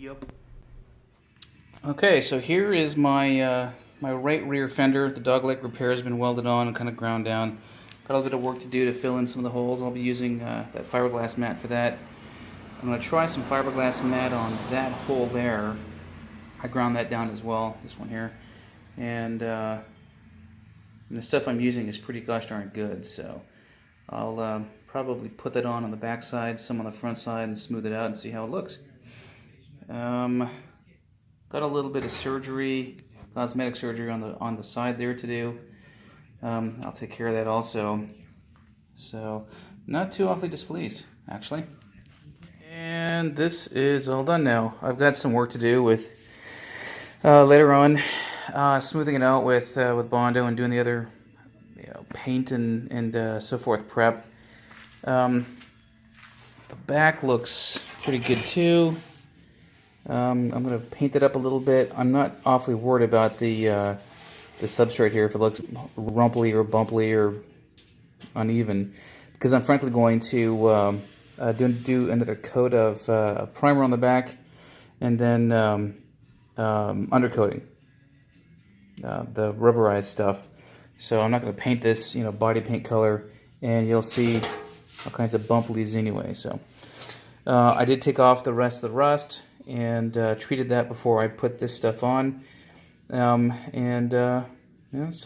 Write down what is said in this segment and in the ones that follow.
Yep. Okay, so here is my my right rear fender. The Dogleg repair has been welded on and kind of ground down. Got a little bit of work to do to fill in some of the holes. I'll be using that fiberglass mat for that. I'm going to try some fiberglass mat on that hole there. I ground that down as well, this one here. And the stuff I'm using is pretty gosh darn good, so I'll probably put that on the back side, some on the front side, and smooth it out and see how it looks. Got a little bit of surgery, cosmetic surgery on the side there to do. I'll take care of that also. So not too awfully displeased, actually. And this is all done now. I've got some work to do with later on, smoothing it out with Bondo and doing the other paint and so forth prep. The back looks pretty good too. I'm going to paint it up a little bit. I'm not awfully worried about the substrate here if it looks rumply or bumpy or uneven, because I'm frankly going to do another coat of primer on the back and then undercoating, the rubberized stuff. So I'm not going to paint this, body paint color, and you'll see all kinds of bumplies anyway. So I did take off the rest of the rust and treated that before I put this stuff on, so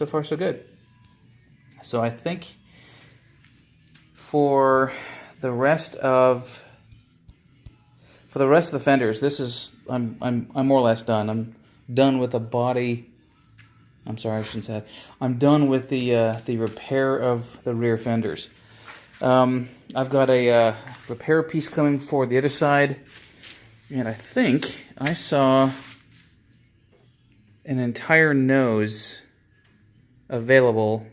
far so good. So I think for the rest of the fenders, this is I'm more or less done. I'm done with the body. I'm sorry, I shouldn't say that. I'm done with the repair of the rear fenders. I've got a repair piece coming for the other side. And I think I saw an entire nose available.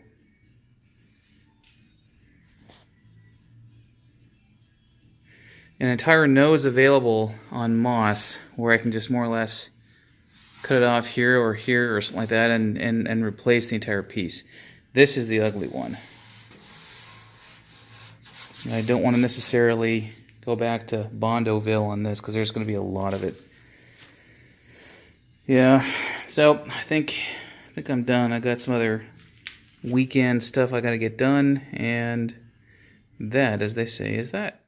An entire nose available on Moss, where I can just more or less cut it off here or something like that and replace the entire piece. This is the ugly one. And I don't want to necessarily go back to Bondoville on this, because there's going to be a lot of it. Yeah, so I think I'm done. I got some other weekend stuff I got to get done, and that, as they say, is that.